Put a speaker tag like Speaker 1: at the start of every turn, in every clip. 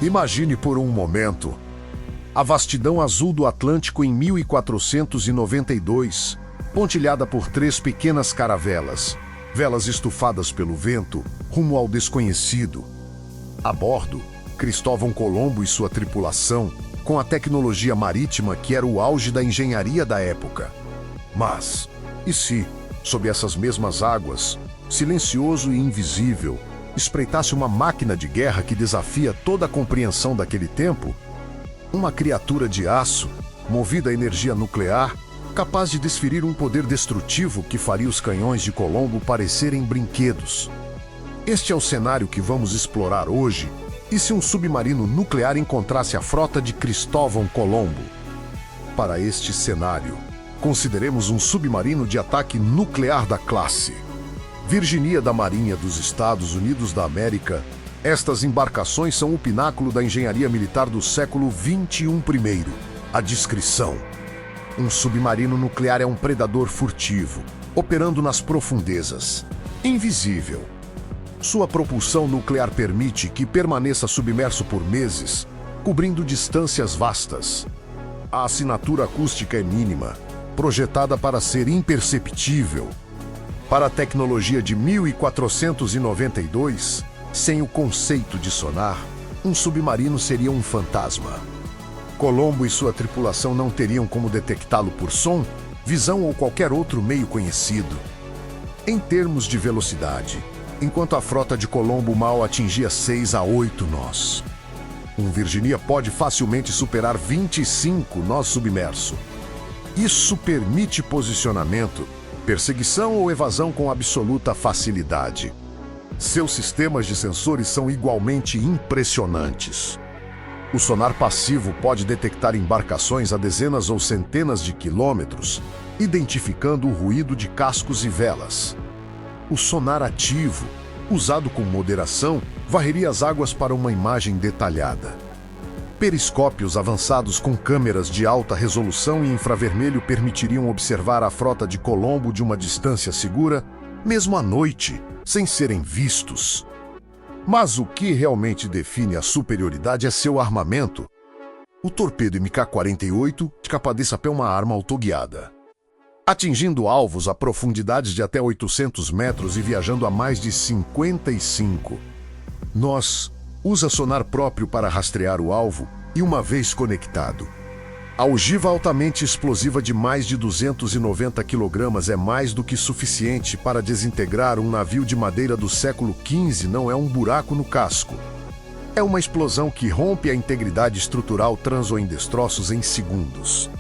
Speaker 1: Imagine por um momento a vastidão azul do Atlântico em 1492, pontilhada por 3 pequenas caravelas, velas estufadas pelo vento, rumo ao desconhecido. A bordo, Cristóvão Colombo e sua tripulação, com a tecnologia marítima que era o auge da engenharia da época. Mas, e se, sob essas mesmas águas, silencioso e invisível, espreitasse uma máquina de guerra que desafia toda a compreensão daquele tempo? Uma criatura de aço, movida a energia nuclear, capaz de desferir um poder destrutivo que faria os canhões de Colombo parecerem brinquedos. Este é o cenário que vamos explorar hoje. E se um submarino nuclear encontrasse a frota de Cristóvão Colombo? Para este cenário, consideremos um submarino de ataque nuclear da classe Virginia da Marinha dos Estados Unidos da América. Estas embarcações são o pináculo da engenharia militar do século XXI. A descrição: um submarino nuclear é um predador furtivo, operando nas profundezas, invisível. Sua propulsão nuclear permite que permaneça submerso por meses, cobrindo distâncias vastas. A assinatura acústica é mínima, projetada para ser imperceptível. Para a tecnologia de 1492, sem o conceito de sonar, um submarino seria um fantasma. Colombo e sua tripulação não teriam como detectá-lo por som, visão ou qualquer outro meio conhecido. Em termos de velocidade, enquanto a frota de Colombo mal atingia 6 a 8 nós, um Virginia pode facilmente superar 25 nós submerso. Isso permite posicionamento, perseguição ou evasão com absoluta facilidade. Seus sistemas de sensores são igualmente impressionantes. O sonar passivo pode detectar embarcações a dezenas ou centenas de quilômetros, identificando o ruído de cascos e velas. O sonar ativo, usado com moderação, varreria as águas para uma imagem detalhada. Periscópios avançados com câmeras de alta resolução e infravermelho permitiriam observar a frota de Colombo de uma distância segura, mesmo à noite, sem serem vistos. Mas o que realmente define a superioridade é seu armamento. O torpedo MK-48 capadeça é uma arma autoguiada, atingindo alvos a profundidades de até 800 metros e viajando a mais de 55 nós. Usa sonar próprio para rastrear o alvo e, uma vez conectado, a ogiva altamente explosiva de mais de 290 kg é mais do que suficiente para desintegrar um navio de madeira do século XV. Não é um buraco no casco. É uma explosão que rompe a integridade estrutural, trans ou em destroços em segundos.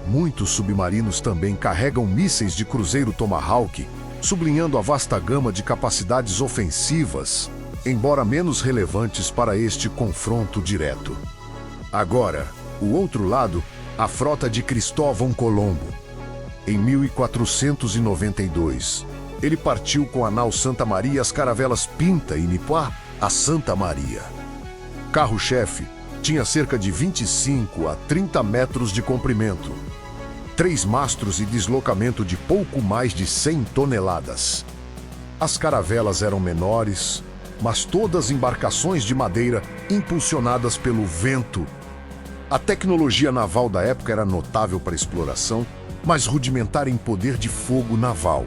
Speaker 1: Muitos submarinos também carregam mísseis de cruzeiro Tomahawk, sublinhando a vasta gama de capacidades ofensivas, embora menos relevantes para este confronto direto. Agora, o outro lado, a frota de Cristóvão Colombo. Em 1492, ele partiu com a nau Santa Maria e as caravelas Pinta e Nipoá a Santa Maria. Carro-chefe tinha cerca de 25 a 30 metros de comprimento, 3 mastros e deslocamento de pouco mais de 100 toneladas. As caravelas eram menores, mas todas embarcações de madeira impulsionadas pelo vento. A tecnologia naval da época era notável para exploração, mas rudimentar em poder de fogo naval.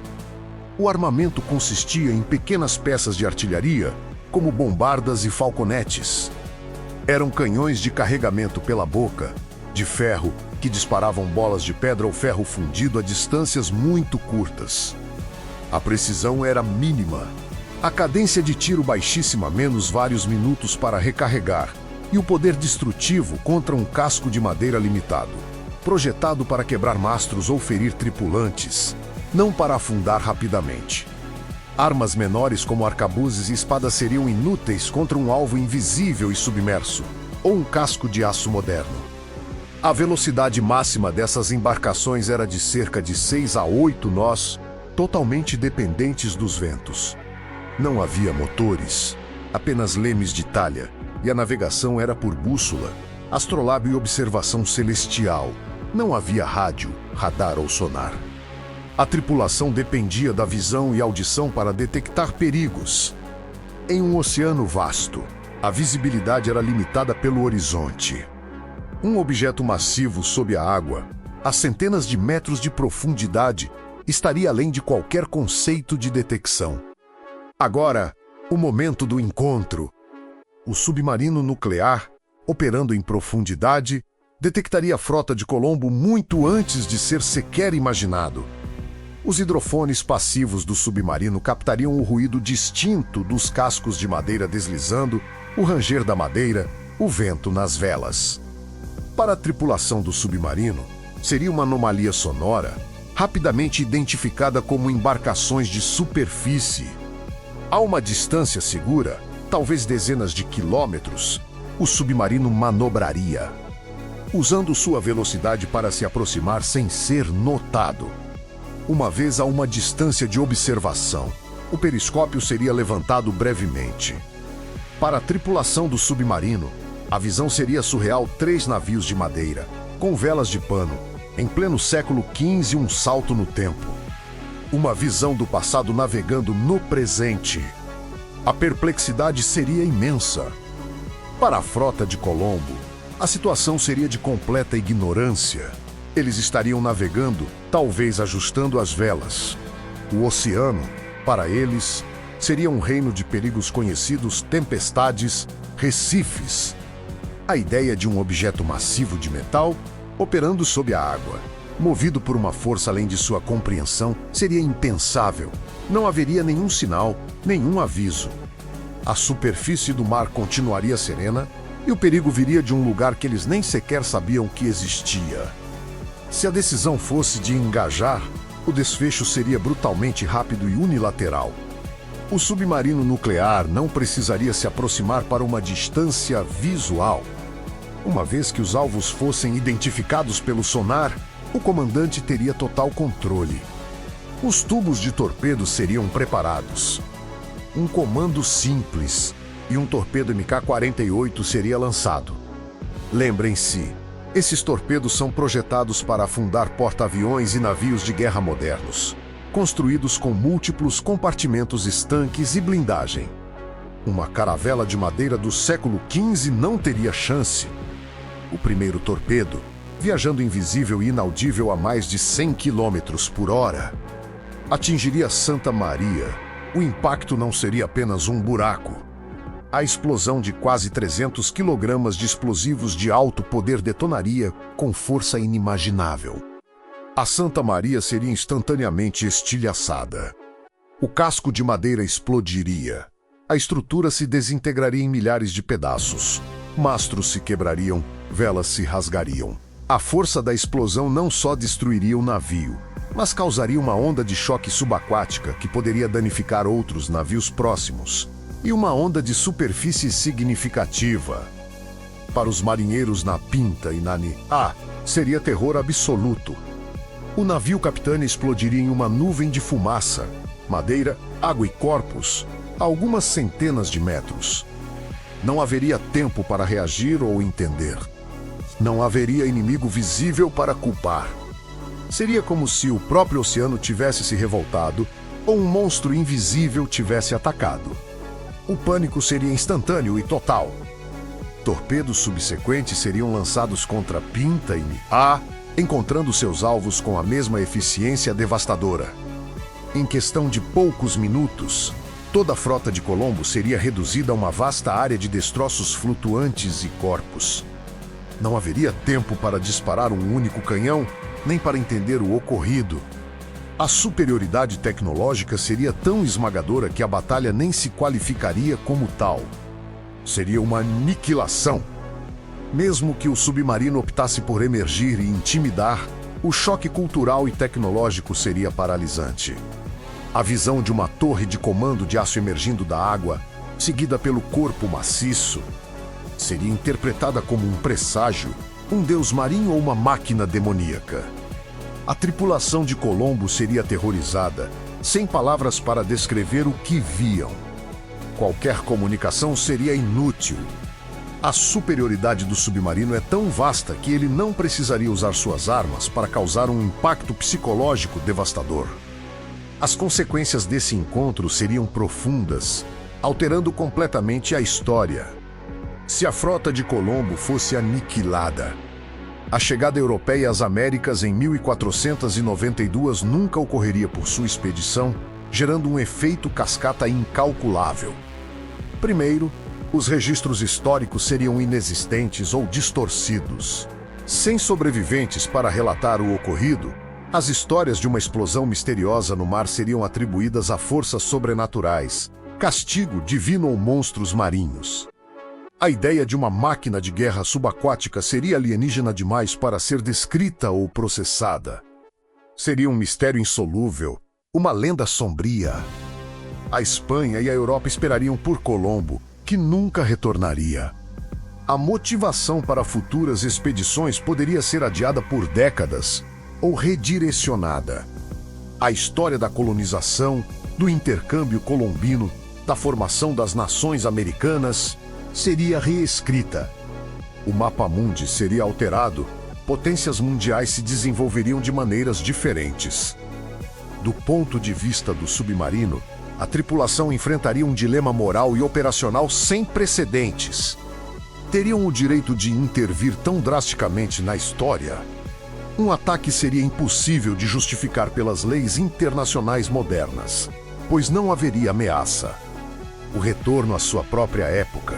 Speaker 1: O armamento consistia em pequenas peças de artilharia, como bombardas e falconetes. Eram canhões de carregamento pela boca, de ferro, que disparavam bolas de pedra ou ferro fundido a distâncias muito curtas. A precisão era mínima. A cadência de tiro baixíssima, menos vários minutos para recarregar, e o poder destrutivo contra um casco de madeira limitado, projetado para quebrar mastros ou ferir tripulantes, não para afundar rapidamente. Armas menores como arcabuzes e espadas seriam inúteis contra um alvo invisível e submerso, ou um casco de aço moderno. A velocidade máxima dessas embarcações era de cerca de 6 a 8 nós, totalmente dependentes dos ventos. Não havia motores, apenas lemes de talha, e a navegação era por bússola, astrolábio e observação celestial. Não havia rádio, radar ou sonar. A tripulação dependia da visão e audição para detectar perigos. Em um oceano vasto, A visibilidade era limitada pelo horizonte. Um objeto massivo sob a água, a centenas de metros de profundidade, estaria além de qualquer conceito de detecção. Agora, o momento do encontro. O submarino nuclear, operando em profundidade, detectaria a frota de Colombo muito antes de ser sequer imaginado. Os hidrofones passivos do submarino captariam o ruído distinto dos cascos de madeira deslizando, o ranger da madeira, o vento nas velas. Para a tripulação do submarino, seria uma anomalia sonora, rapidamente identificada como embarcações de superfície. A uma distância segura, talvez dezenas de quilômetros, o submarino manobraria, usando sua velocidade para se aproximar sem ser notado. Uma vez a uma distância de observação, o periscópio seria levantado brevemente. Para a tripulação do submarino, a visão seria surreal: 3 navios de madeira, com velas de pano, em pleno século XV, um salto no tempo. Uma visão do passado navegando no presente. A perplexidade seria imensa. Para a frota de Colombo, a situação seria de completa ignorância. Eles estariam navegando, talvez ajustando as velas. O oceano, para eles, seria um reino de perigos conhecidos, tempestades, recifes. A ideia de um objeto massivo de metal operando sob a água, movido por uma força além de sua compreensão, seria impensável. Não haveria nenhum sinal, nenhum aviso. A superfície do mar continuaria serena e o perigo viria de um lugar que eles nem sequer sabiam que existia. Se a decisão fosse de engajar, o desfecho seria brutalmente rápido e unilateral. O submarino nuclear não precisaria se aproximar para uma distância visual. Uma vez que os alvos fossem identificados pelo sonar, o comandante teria total controle. Os tubos de torpedo seriam preparados. Um comando simples e um torpedo Mk-48 seria lançado. Lembrem-se, esses torpedos são projetados para afundar porta-aviões e navios de guerra modernos, construídos com múltiplos compartimentos estanques e blindagem. Uma caravela de madeira do século XV não teria chance. O primeiro torpedo, viajando invisível e inaudível a mais de 100 km por hora, atingiria Santa Maria. O impacto não seria apenas um buraco. A explosão de quase 300 kg de explosivos de alto poder detonaria com força inimaginável. A Santa Maria seria instantaneamente estilhaçada. O casco de madeira explodiria. A estrutura se desintegraria em milhares de pedaços. Mastros se quebrariam, velas se rasgariam. A força da explosão não só destruiria o navio, mas causaria uma onda de choque subaquática que poderia danificar outros navios próximos, e uma onda de superfície significativa. Para os marinheiros na Pinta e na Niá, seria terror absoluto. O navio Capitânia explodiria em uma nuvem de fumaça, madeira, água e corpos, a algumas centenas de metros. Não haveria tempo para reagir ou entender. Não haveria inimigo visível para culpar. Seria como se o próprio oceano tivesse se revoltado ou um monstro invisível tivesse atacado. O pânico seria instantâneo e total. Torpedos subsequentes seriam lançados contra Pinta e Niá, encontrando seus alvos com a mesma eficiência devastadora. Em questão de poucos minutos, toda a frota de Colombo seria reduzida a uma vasta área de destroços flutuantes e corpos. Não haveria tempo para disparar um único canhão, nem para entender o ocorrido. A superioridade tecnológica seria tão esmagadora que a batalha nem se qualificaria como tal. Seria uma aniquilação. Mesmo que o submarino optasse por emergir e intimidar, o choque cultural e tecnológico seria paralisante. A visão de uma torre de comando de aço emergindo da água, seguida pelo corpo maciço, seria interpretada como um presságio, um deus marinho ou uma máquina demoníaca. A tripulação de Colombo seria aterrorizada, sem palavras para descrever o que viam. Qualquer comunicação seria inútil. A superioridade do submarino é tão vasta que ele não precisaria usar suas armas para causar um impacto psicológico devastador. As consequências desse encontro seriam profundas, alterando completamente a história. Se a frota de Colombo fosse aniquilada, a chegada europeia às Américas em 1492 nunca ocorreria por sua expedição, gerando um efeito cascata incalculável. Primeiro, os registros históricos seriam inexistentes ou distorcidos. Sem sobreviventes para relatar o ocorrido, as histórias de uma explosão misteriosa no mar seriam atribuídas a forças sobrenaturais, castigo divino ou monstros marinhos. A ideia de uma máquina de guerra subaquática seria alienígena demais para ser descrita ou processada. Seria um mistério insolúvel, uma lenda sombria. A Espanha e a Europa esperariam por Colombo, que nunca retornaria. A motivação para futuras expedições poderia ser adiada por décadas ou redirecionada. A história da colonização, do intercâmbio colombino, da formação das nações americanas seria reescrita. O mapa-mundi seria alterado, potências mundiais se desenvolveriam de maneiras diferentes. Do ponto de vista do submarino, a tripulação enfrentaria um dilema moral e operacional sem precedentes. Teriam o direito de intervir tão drasticamente na história? Um ataque seria impossível de justificar pelas leis internacionais modernas, pois não haveria ameaça. O retorno à sua própria época,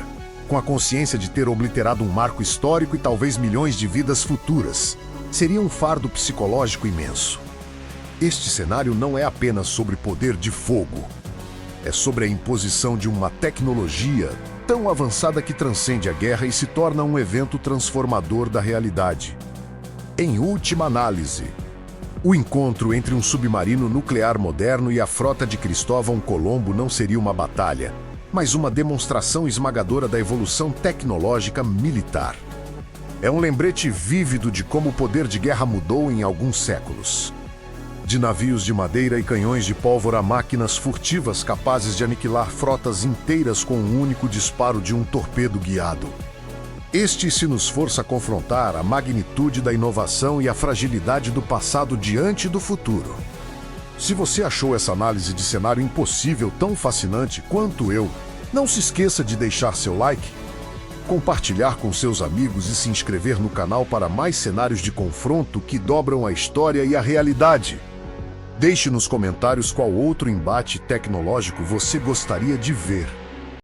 Speaker 1: com a consciência de ter obliterado um marco histórico e talvez milhões de vidas futuras, seria um fardo psicológico imenso. Este cenário não é apenas sobre poder de fogo. É sobre a imposição de uma tecnologia tão avançada que transcende a guerra e se torna um evento transformador da realidade. Em última análise, o encontro entre um submarino nuclear moderno e a frota de Cristóvão Colombo não seria uma batalha, mas uma demonstração esmagadora da evolução tecnológica militar. É um lembrete vívido de como o poder de guerra mudou em alguns séculos. De navios de madeira e canhões de pólvora a máquinas furtivas capazes de aniquilar frotas inteiras com um único disparo de um torpedo guiado. Este se nos força a confrontar a magnitude da inovação e a fragilidade do passado diante do futuro. Se você achou essa análise de cenário impossível tão fascinante quanto eu, não se esqueça de deixar seu like, compartilhar com seus amigos e se inscrever no canal para mais cenários de confronto que dobram a história e a realidade. Deixe nos comentários qual outro embate tecnológico você gostaria de ver.